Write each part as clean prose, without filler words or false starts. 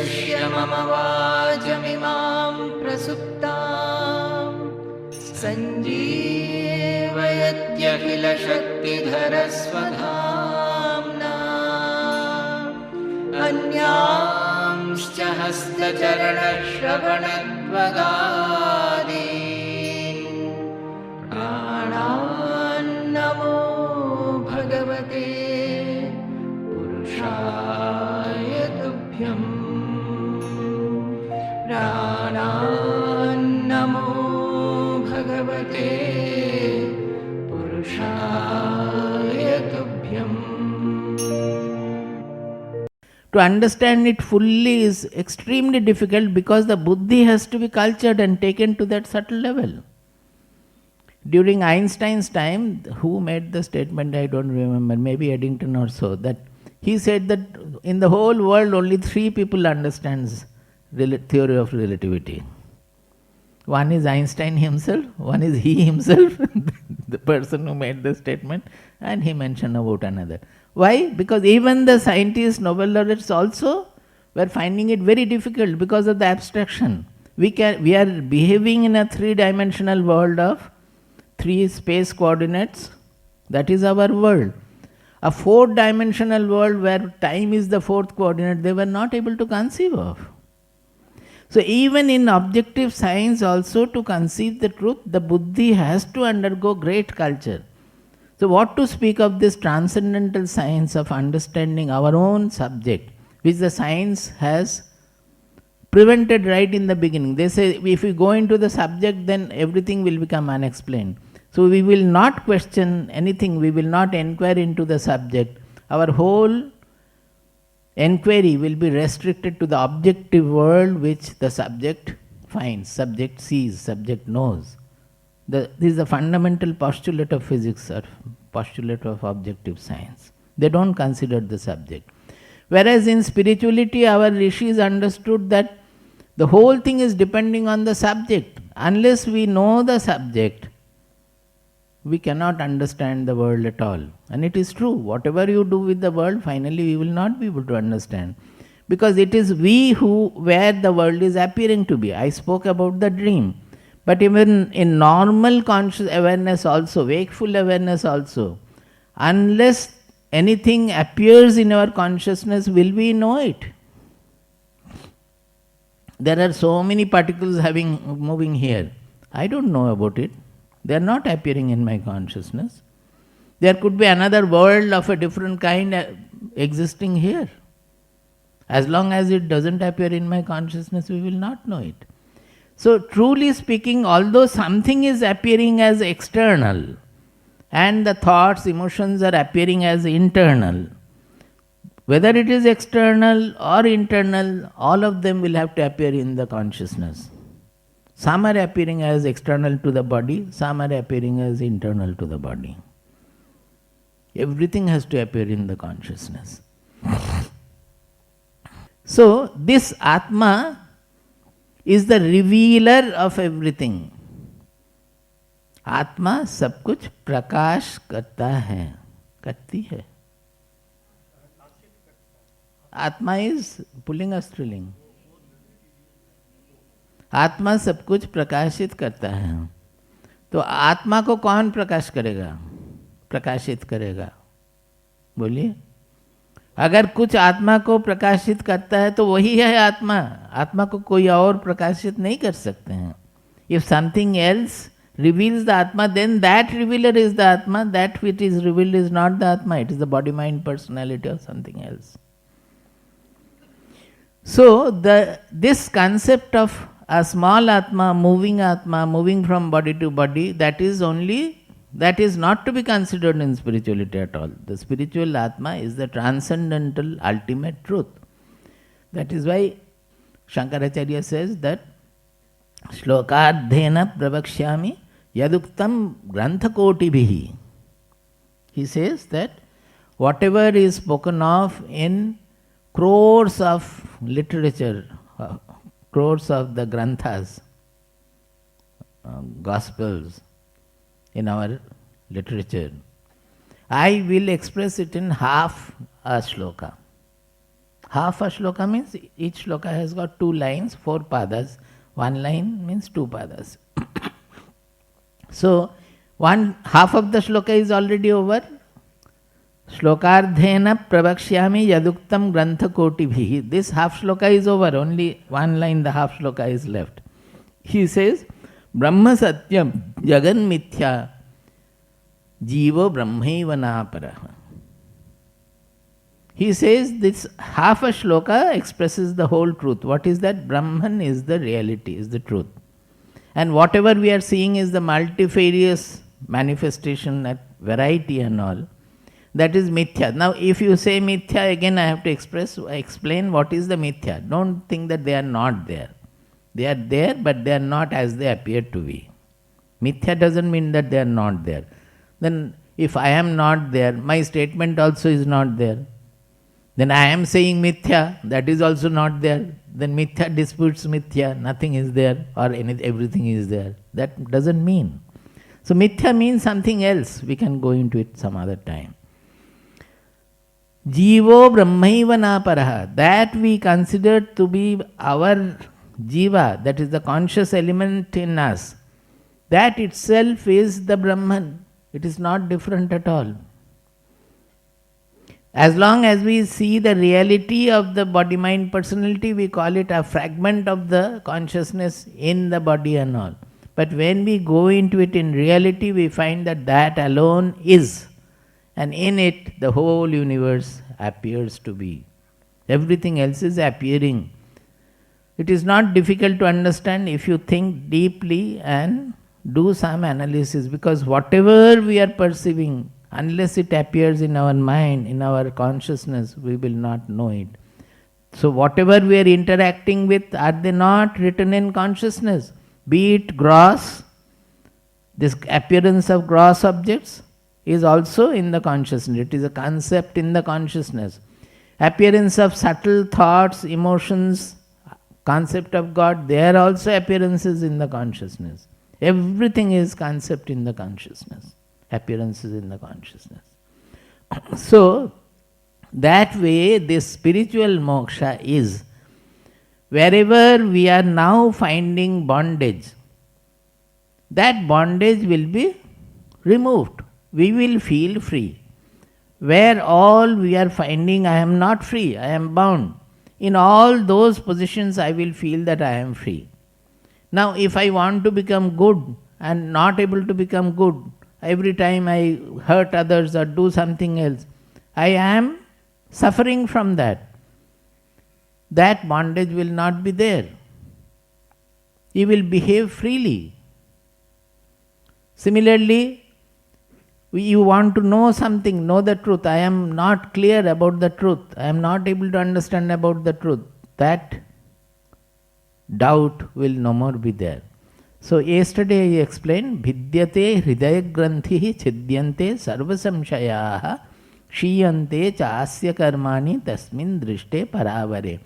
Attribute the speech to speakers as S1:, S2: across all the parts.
S1: प्रविश्य मम वाचमिमां प्रसुप्तां सञ्जीवयत्यखिलशक्तिधरस्वधाम्ना अन्यांश्च हस्तचरणश्रवणत्वगादीन् प्राणान्नमो भगवते पुरुषाय तुभ्यं प्राणान्नमो भगवते पुरुषाय तुभ्यम्.
S2: To understand it fully is extremely difficult because the buddhi has to be cultured and taken to that subtle level. During Einstein's time, who made the statement, I don't remember, maybe Eddington or so, that he said that in the whole world only 3 people understands theory of relativity. One is Einstein himself, one is he himself, the person who made the statement, and he mentioned about another. Why? Because even the scientists, Nobel laureates also were finding it very difficult because of the abstraction. We are behaving in a 3-dimensional world of 3 space coordinates. That is our world. A 4-dimensional world where time is the 4th coordinate, they were not able to conceive of. So even in objective science also, to conceive the truth, the buddhi has to undergo great culture. So what to speak of this transcendental science of understanding our own subject, which the science has prevented right in the beginning. They say if we go into the subject, then everything will become unexplained. So we will not question anything, we will not inquire into the subject. Our whole enquiry will be restricted to the objective world which the subject finds, subject sees, subject knows. This is the fundamental postulate of physics or postulate of objective science. They don't consider the subject. Whereas in spirituality, our rishis understood that the whole thing is depending on the subject. Unless we know the subject, we cannot understand the world at all. And it is true. Whatever you do with the world, finally we will not be able to understand. Because it is we where the world is appearing to be. I spoke about the dream. But even in normal conscious awareness also, wakeful awareness also, unless anything appears in our consciousness, will we know it? There are so many particles moving here. I don't know about it. They are not appearing in my consciousness. There could be another world of a different kind existing here. As long as it doesn't appear in my consciousness, we will not know it. So truly speaking, although something is appearing as external and the thoughts, emotions are appearing as internal, whether it is external or internal, all of them will have to appear in the consciousness. Some are appearing as external to the body, some are appearing as internal to the body. Everything has to appear in the consciousness. So this Atma is the revealer of everything. आत्मा सब कुछ प्रकाश करता है, करती है. आत्मा is pulling a स्त्रीलिंग. आत्मा सब कुछ प्रकाशित करता है. तो आत्मा को कौन प्रकाशित करेगा? बोलिए. अगर कुछ आत्मा को प्रकाशित करता है तो वही है आत्मा. आत्मा को कोई और प्रकाशित नहीं कर सकते हैं. If something else reveals the Atma, then that revealer is the Atma. That which is revealed is not the Atma. It is the body, mind, personality or something else. So this concept of a small Atma, moving from body to body, that is not to be considered in spirituality at all. The spiritual Atma is the transcendental ultimate truth. That is why Shankaracharya says that Shlokadhena pravakshyami yaduktam granthakotibihi. He says that whatever is spoken of in crores of literature, crores of the granthas, gospels in our literature, I will express it in half a shloka. Half a shloka means each shloka has got 2 lines, 4 padas. 1 line means 2 padas. So, half of the shloka is already over. Shlokardhena pravakshyami yaduktam grantha kotibhi. This half shloka is over. Only 1 line, the half shloka is left. He says, Brahma satyam jagan mithya jivo brahmaiva naparaha. He says this half a shloka expresses the whole truth. What is that? Brahman is the reality, is the truth. And whatever we are seeing is the multifarious manifestation at variety and all. That is mithya. Now if you say mithya, again I have to explain what is the mithya. Don't think that they are not there. They are there, but they are not as they appear to be. Mithya doesn't mean that they are not there. Then if I am not there, my statement also is not there. Then I am saying mithya, that is also not there. Then mithya disputes mithya, nothing is there or everything is there. That doesn't mean. So mithya means something else. We can go into it some other time. Jivo brahmaiva naparaha. That we consider to be our jiva, that is the conscious element in us. That itself is the Brahman. It is not different at all. As long as we see the reality of the body-mind personality, we call it a fragment of the consciousness in the body and all. But when we go into it in reality, we find that that alone is. And in it, the whole universe appears to be. Everything else is appearing. It is not difficult to understand if you think deeply and do some analysis, because whatever we are perceiving, unless it appears in our mind, in our consciousness, we will not know it. So whatever we are interacting with, are they not written in consciousness? Be it gross, this appearance of gross objects is also in the consciousness. It is a concept in the consciousness. Appearance of subtle thoughts, emotions, concept of God, they are also appearances in the consciousness. Everything is concept in the consciousness. Appearances in the consciousness. So, that way this spiritual moksha is, wherever we are now finding bondage, that bondage will be removed. We will feel free. Where all we are finding I am not free, I am bound, in all those positions I will feel that I am free. Now if I want to become good and not able to become good, every time I hurt others or do something else, I am suffering from that. That bondage will not be there. You will behave freely. Similarly, you want to know something, know the truth. I am not clear about the truth. I am not able to understand about the truth. That doubt will no more be there. So yesterday I explained, Vidyate hridaya granthihi chidyante sarva samshayaha shiyante chasya karmani tasmin drishte paravare.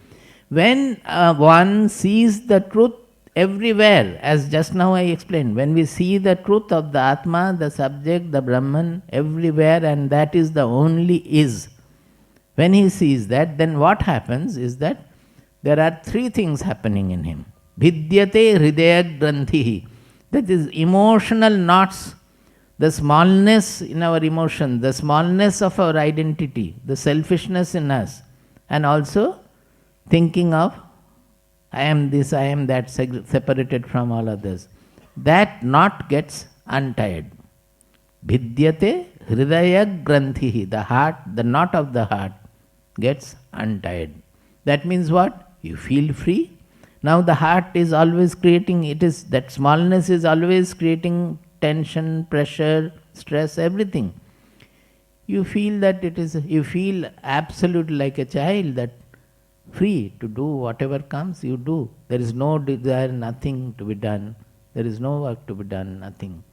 S2: When one sees the truth everywhere, as just now I explained, when we see the truth of the Atma, the subject, the Brahman everywhere, and that is the only is, when he sees that, then what happens is that there are three things happening in him. Vidyate hridaya granthihi, that is emotional knots, the smallness in our emotion, the smallness of our identity, the selfishness in us, and also thinking of I am this, I am that, separated from all others. That knot gets untied. Vidyate hridaya granthihi, the heart, the knot of the heart gets untied. That means what? You feel free. Now the heart is always creating, that smallness is always creating tension, pressure, stress, everything. You feel that you feel absolutely like a child, that free to do whatever comes, you do. There is no desire, nothing to be done. There is no work to be done, nothing.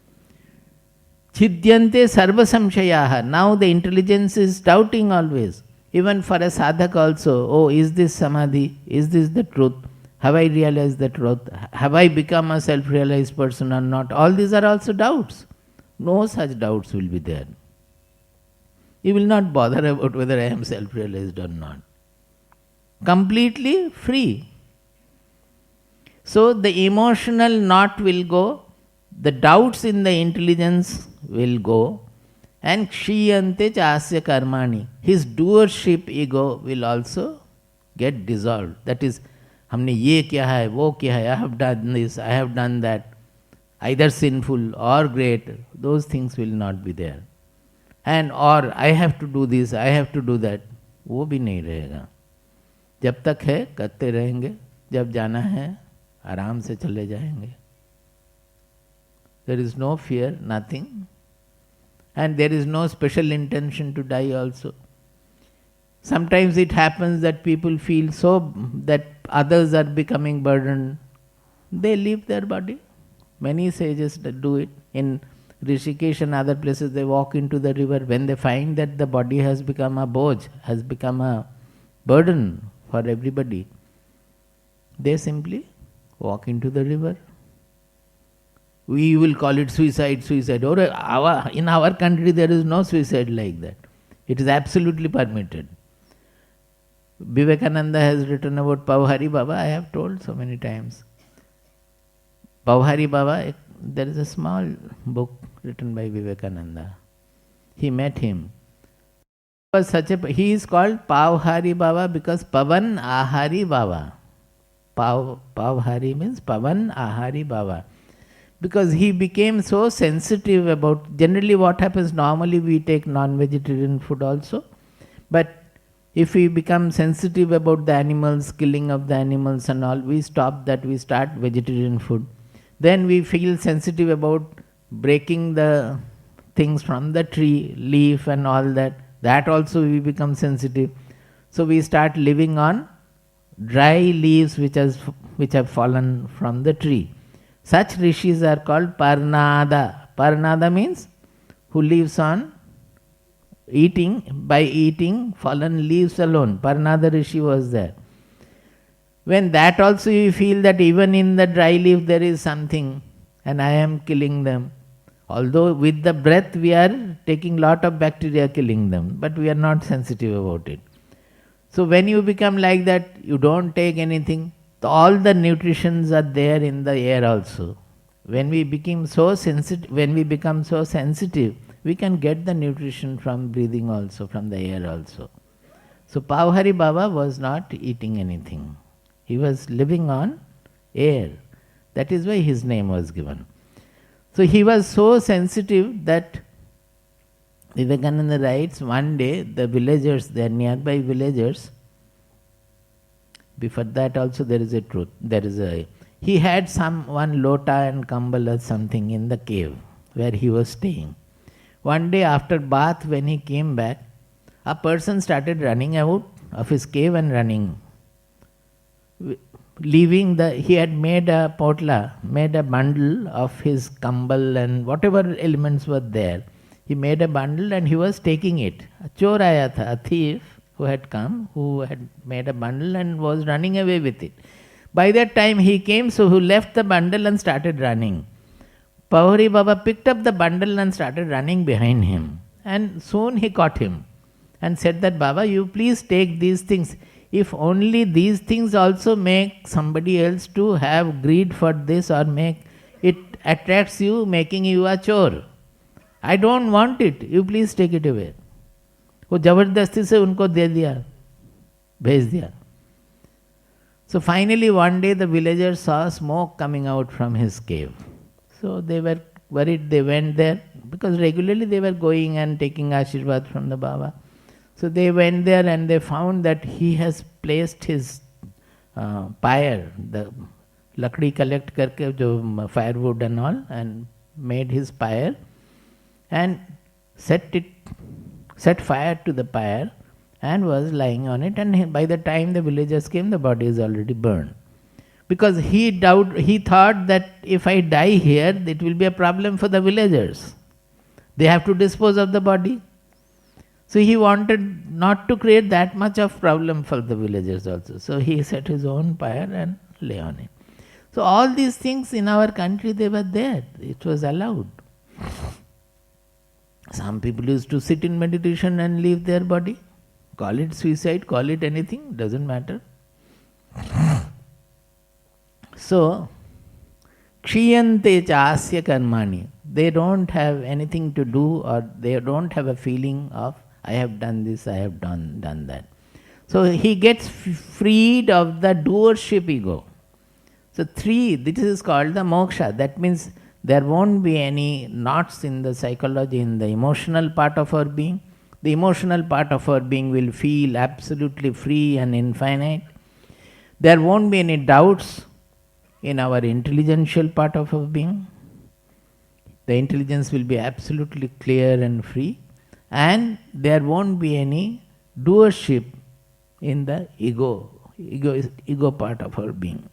S2: Chidyante sarva samshayaha. Now the intelligence is doubting always. Even for a sadhak also, oh, is this samadhi? Is this the truth? Have I realized the truth? Have I become a self-realized person or not? All these are also doubts. No such doubts will be there. You will not bother about whether I am self-realized or not. completely free. So the emotional knot will go, the doubts in the intelligence will go, and kshiyante chasya karmani, his doership ego will also get dissolved. That is, हमने ये किया है, वो किया है, I have done this, I have done that, either sinful or great, those things will not be there. And or I have to do this, I have to do that, वो भी नहीं रहेगा. जब तक है करते रहेंगे, जब जाना है आराम से चले जाएंगे. There is no fear, nothing. And there is no special intention to die also. Sometimes it happens that people feel so that others are becoming burdened. They leave their body. Many sages that do it. In Rishikesh and other places, they walk into the river. When they find that the body has become a boj, has become a burden for everybody, they simply walk into the river. We will call it suicide. Or in our country, there is no suicide like that. It is absolutely permitted. Vivekananda has written about Pauhari Baba, I have told so many times. Pauhari Baba, there is a small book written by Vivekananda. He met him. He is called Pauhari Baba because Pavan Ahari Baba. Pauhari means Pavan Ahari Baba. Because he became so sensitive about, generally what happens, normally we take non-vegetarian food also, but if we become sensitive about the animals, killing of the animals and all, we stop that, we start vegetarian food. Then we feel sensitive about breaking the things from the tree, leaf and all that. That also we become sensitive. So we start living on dry leaves which have fallen from the tree. Such rishis are called Parnada. Parnada means who lives on by eating fallen leaves alone. Parnada rishi was there. When that also you feel that even in the dry leaf there is something and I am killing them. Although with the breath we are taking lot of bacteria killing them, but we are not sensitive about it. So when you become like that, you don't take anything, all the nutritions are there in the air also. When we become so sensitive, we can get the nutrition from breathing also, from the air also. So Pauhari Baba was not eating anything. He was living on air. That is why his name was given. So he was so sensitive that Vivekananda writes, one day the villagers, the nearby villagers, before that also there is a truth. He had one lota and kambal or something in the cave where he was staying. One day after bath, when he came back, a person started running out of his cave and running. He had made a bundle of his kambal and whatever elements were there. He made a bundle and he was taking it. A chor aaya tha, a thief who had come, who had made a bundle and was running away with it. By that time he came, so who left the bundle and started running. Pauhari Baba picked up the bundle and started running behind him. And soon he caught him and said that, Baba, you please take these things. If only these things also make somebody else to have greed for this or make it attracts you, making you a chore. I don't want it. You please take it away. वो जबरदस्ती से उनको दे दिया, भेज दिया. So finally one day the villagers saw smoke coming out from his cave. So they were worried, they went there because regularly they were going and taking Ashirvad from the Baba. So they went there and they found that he has placed his pyre, the lakdi collect karke jo firewood and all, and made his pyre and set fire to the pyre and was lying on it, and by the time the villagers came, the body is already burned. Because he thought that if I die here, it will be a problem for the villagers. They have to dispose of the body. So he wanted not to create that much of problem for the villagers also. So he set his own pyre and lay on it. So all these things in our country, they were there. It was allowed. Some people used to sit in meditation and leave their body. Call it suicide, call it anything, doesn't matter. So, kshiyante cha asya karmani. They don't have anything to do, or they don't have a feeling of, I have done this, I have done that. So he gets freed of the doership ego. So this is called the moksha. That means there won't be any knots in the psychology, in the emotional part of our being. The emotional part of our being will feel absolutely free and infinite. There won't be any doubts in our intelligential part of our being. The intelligence will be absolutely clear and free, and there won't be any doership in the ego part of our being.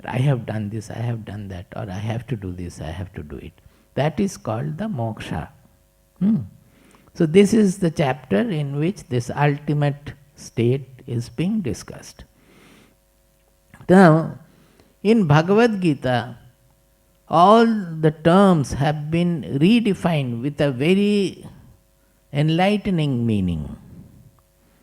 S2: I have done this, I have done that, or I have to do this, I have to do it. That is called the moksha. So this is the chapter in which this ultimate state is being discussed. Now, in Bhagavad Gita, all the terms have been redefined with a very enlightening meaning.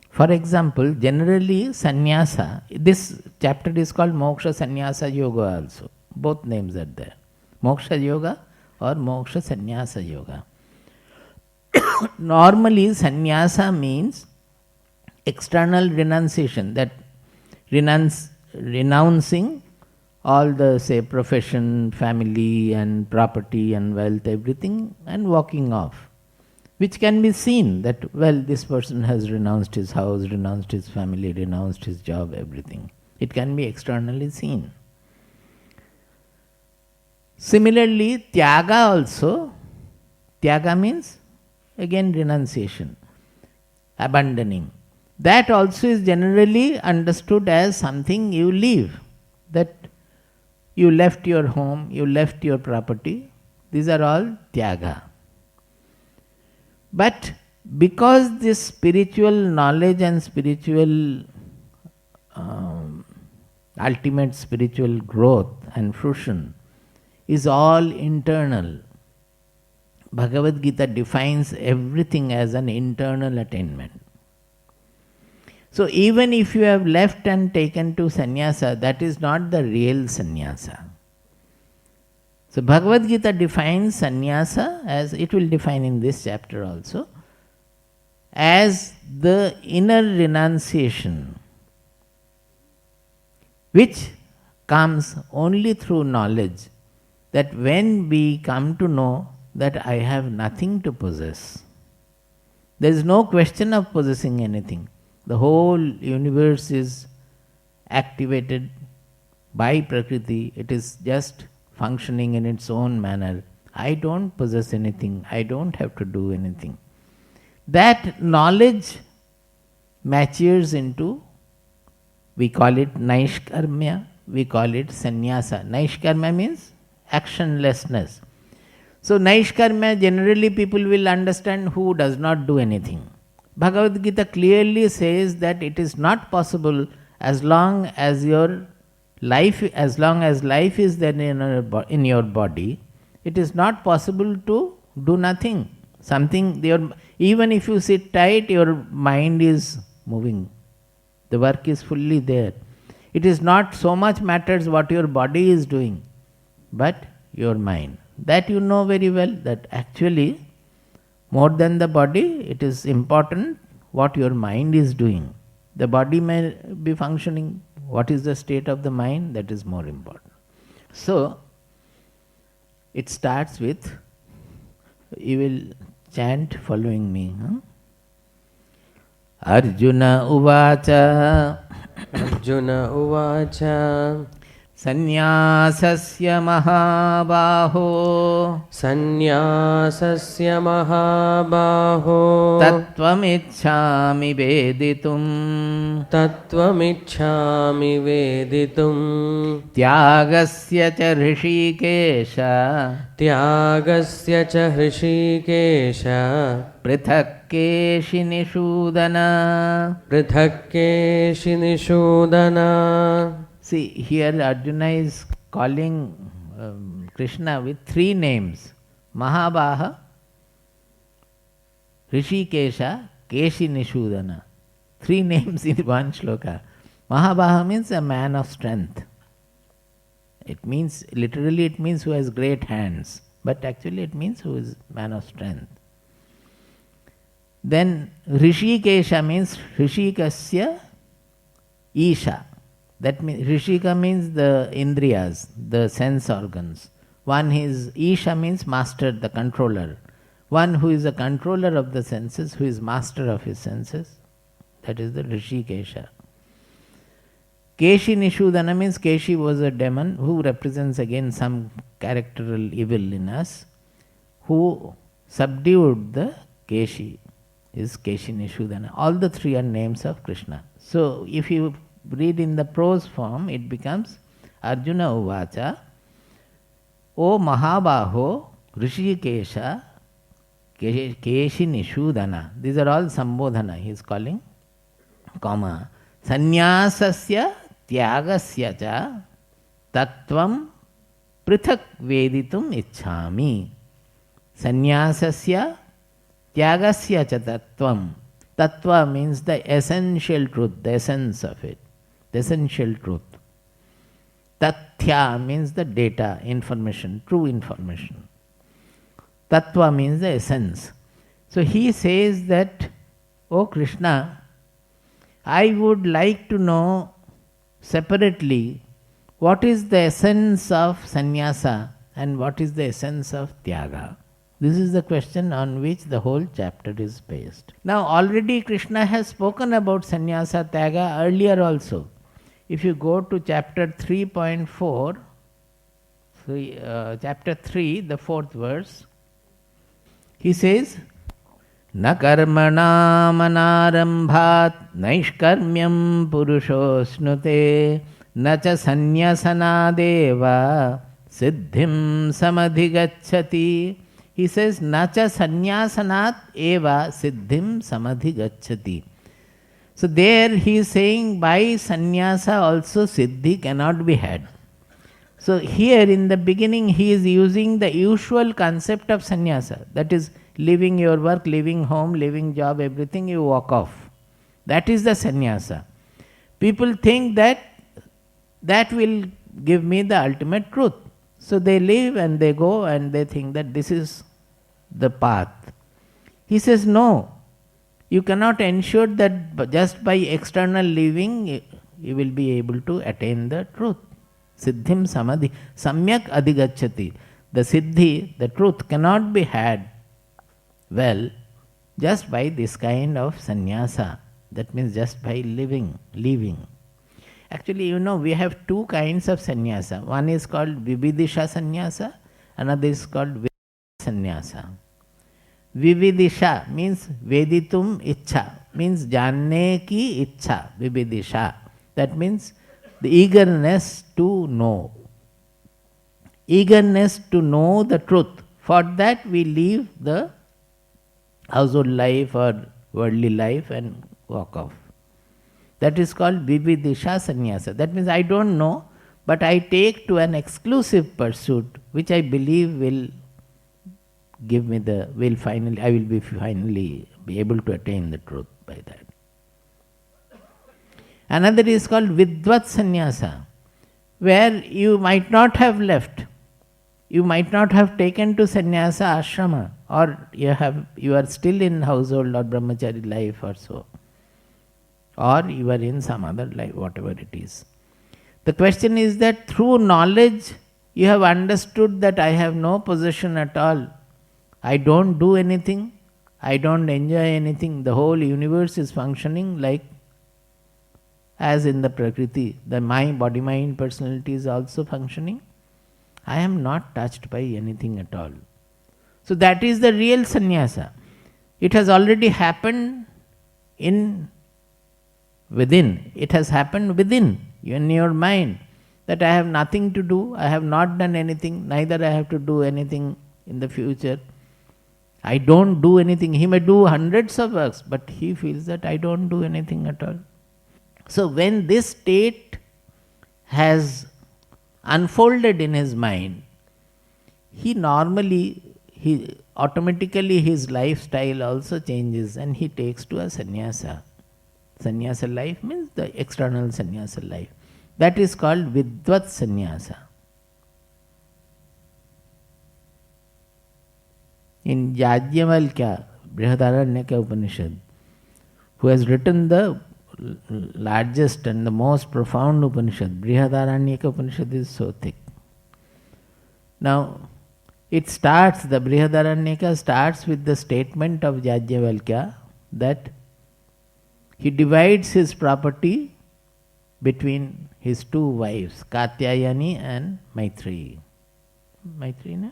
S2: For example, generally sannyasa, this chapter is called Moksha Sannyasa Yoga also. Both names are there. Moksha Yoga or Moksha Sannyasa Yoga. Normally sannyasa means external renunciation, that renouncing all the, say, profession, family and property and wealth, everything, and walking off, which can be seen that, well, this person has renounced his house, renounced his family, renounced his job, everything. It can be externally seen. Similarly, tyaga also, tyaga means again renunciation, abandoning. That also is generally understood as something you leave, that you left your home, you left your property. These are all tyaga. But because this spiritual knowledge and spiritual ultimate spiritual growth and fruition is all internal, Bhagavad Gita defines everything as an internal attainment. So even if you have left and taken to sannyasa, that is not the real sannyasa. So Bhagavad Gita defines sannyasa, as it will define in this chapter also, as the inner renunciation, which comes only through knowledge, that when we come to know that I have nothing to possess, there is no question of possessing anything. The whole universe is activated by Prakriti. It is just functioning in its own manner. I don't possess anything. I don't have to do anything. That knowledge matures into, we call it Naishkarmya, we call it Sannyasa. Naishkarmya means actionlessness. So Naishkarmya, generally people will understand who does not do anything. Bhagavad Gita clearly says that it is not possible as long as life is there in your body, it is not possible to do nothing. Even if you sit tight, your mind is moving. The work is fully there. It is not so much matters what your body is doing, but your mind. That you know very well, that actually more than the body, it is important what your mind is doing. The body may be functioning. What is the state of the mind? That is more important. So, it starts with, you will chant following me. Arjuna Uvacha.
S3: Arjuna Uvacha.
S2: Sannyasasya mahabaho.
S3: Sannyasasya mahabaho.
S2: Tattvamichhami veditum.
S3: Tattvamichhami veditum.
S2: Tyagasya cha hrishikesha.
S3: Tyagasya cha hrishikesha.
S2: Prithakkeshi nishudana.
S3: Prithakkeshi nishudana.
S2: See, here Arjuna is calling Krishna with three names: Mahabaha, Rishikesha, Keshi Nishudana. Three names in one shloka. Mahabaha means a man of strength. It means, literally it means who has great hands, but actually it means who is man of strength. Then Rishikesha means Rishikasya Isha. That means Rishika means the Indriyas, the sense organs. One is Isha means master, the controller. One who is a controller of the senses, who is master of his senses. That is the Rishikesha. Keshi Nishudana means Keshi was a demon who represents again some characteral evil in us, who subdued the Keshi, is Keshi Nishudana. All the three are names of Krishna. So if you read in the prose form, it becomes Arjuna Uvacha, O Mahabaho, Rishikesha, Keshi Nishudana. These are all Sambodhana, he is calling, comma, Sannyasasya Tyagasya cha Tattvam Prithak Veditum Ichhami. Sannyasasya Tyagasya cha Tattvam. Tattva means the essential truth, the essence of it, the essential truth. Tathya means the data, information, true information. Tattva means the essence. So he says that, O Krishna, I would like to know separately what is the essence of sannyasa and what is the essence of tyaga. This is the question on which the whole chapter is based. Now already Krishna has spoken about sannyasa tyaga earlier also. If you go to chapter 3.4, chapter 3, the 4th verse, he says, Na karmana manarambhat naishkarmyam purushosnute na cha sanyasana deva siddhim samadhigacchati. He says, na cha sanyasanat eva siddhim samadhigacchati. So there he is saying by sannyasa also siddhi cannot be had. So here in the beginning he is using the usual concept of sannyasa, that is leaving your work, leaving home, leaving job, everything, you walk off. That is the sannyasa. People think that that will give me the ultimate truth. So they leave and they go and they think that this is the path. He says no, you cannot ensure that just by external living you will be able to attain the truth. Siddhim samadhi, samyak adhigacchati. The siddhi, the truth cannot be had well just by this kind of sannyasa. That means just by leaving. Actually, you know, we have two kinds of sannyasa. One is called Vividisha sannyasa, another is called sannyasa. Vividisha means Veditum ichha, means Janne ki ichha, Vividisha. That means the eagerness to know. Eagerness to know the truth. For that we leave the household life or worldly life and walk off. That is called Vividisha sannyasa. That means I don't know, but I take to an exclusive pursuit which I believe will give me I will finally be able to attain the truth by that. Another is called Vidvat sannyasa, where you might not have left. You might not have taken to sannyasa ashrama, or you are still in household or brahmachari life or so. Or you are in some other life, whatever it is. The question is that through knowledge you have understood that I have no possession at all. I don't do anything. I don't enjoy anything. The whole universe is functioning like as in the Prakriti. My body, mind, personality is also functioning. I am not touched by anything at all. So that is the real sannyasa. It has already happened within. It has happened within, in your mind, that I have nothing to do, I have not done anything, neither I have to do anything in the future. I don't do anything. He may do hundreds of works, but he feels that I don't do anything at all. So when this state has unfolded in his mind, automatically his lifestyle also changes and he takes to a sannyasa. Sannyasa life means the external sannyasa life. That is called Vidvat Sannyasa. In Yajnavalkya, Brihadaranyaka Upanishad, who has written the largest and the most profound Upanishad, Brihadaranyaka Upanishad is so thick. Now, it starts, the Brihadaranyaka starts with the statement of Yajnavalkya that he divides his property between his two wives, Katyayani and Maitreyi. Maitreyi, na?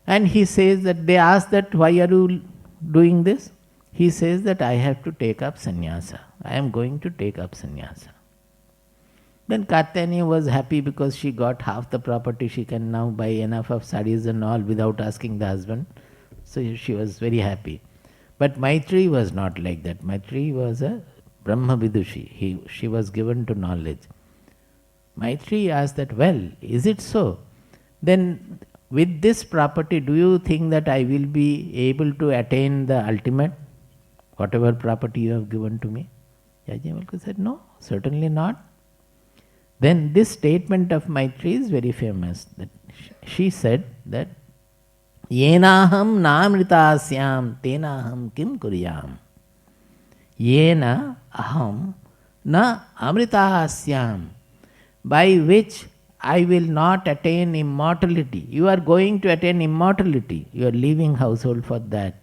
S2: And he says that they ask that why are you doing this? He says that I have to take up sannyasa. I am going to take up sannyasa. Then Katyayani was happy because she got half the property. She can now buy enough of sarees and all without asking the husband. So she was very happy. But Maitreyi was not like that. Maitreyi was a Brahma Vidushi. She was given to knowledge. Maitreyi asked that, well, is it so? Then with this property, do you think that I will be able to attain the ultimate? Whatever property you have given to me? Yajnavalkya said, no, certainly not. Then this statement of Maitreyi is very famous. That she said that, Yenaham namritasyam tenaham kim kuryam. Yena aham na amritasyam. By which I will not attain immortality. You are going to attain immortality. You are leaving household for that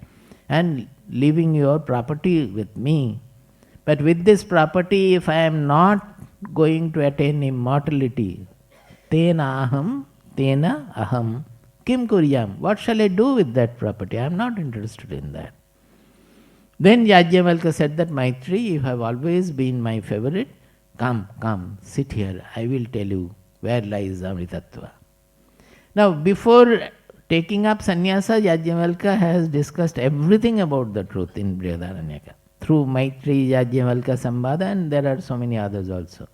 S2: and leaving your property with me. But with this property, if I am not going to attain immortality, tena aham kim kuryam. What shall I do with that property? I am not interested in that. Then Yajnavalkya said that, Maitreyi, you have always been my favorite. Come, sit here. I will tell you where lies Amritattva. Now, before taking up sannyasa, Yajnavalkya has discussed everything about the truth in Brihadaranyaka through Maitreyi Yajnavalkya Sambhada, and there are so many others also.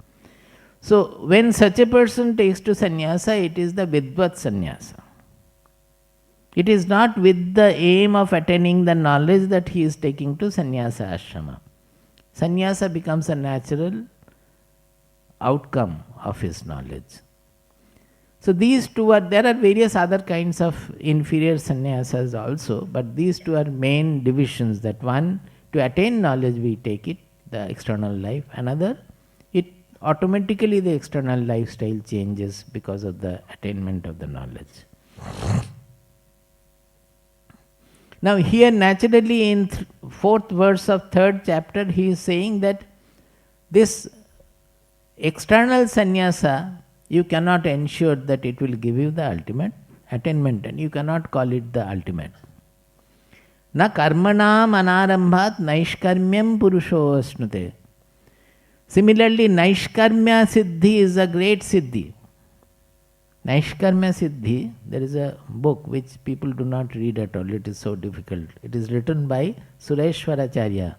S2: So, when such a person takes to sannyasa, it is the Vidvat sannyasa. It is not with the aim of attaining the knowledge that he is taking to sannyasa ashrama. Sannyasa becomes a natural outcome of his knowledge. So these two are, there are various other kinds of inferior sannyasas also, but these two are main divisions. That one, to attain knowledge we take it, the external life. Another, it automatically the external lifestyle changes because of the attainment of the knowledge. Now here naturally in fourth verse of third chapter he is saying that this external sannyasa, you cannot ensure that it will give you the ultimate attainment, and you cannot call it the ultimate. Na karmanam anarambhat naishkarmyam purusho asnute. Similarly, naishkarmya siddhi is a great siddhi. Naishkarmya siddhi, there is a book which people do not read at all, it is so difficult. It is written by Sureshwaracharya,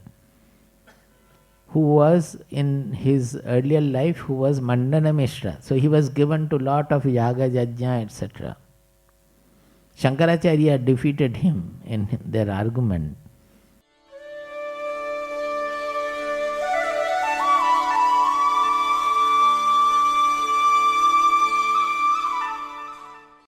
S2: who was in his earlier life, who was Mandana Mishra. So he was given to lot of yaga, jajna, etc. Shankaracharya defeated him in their argument.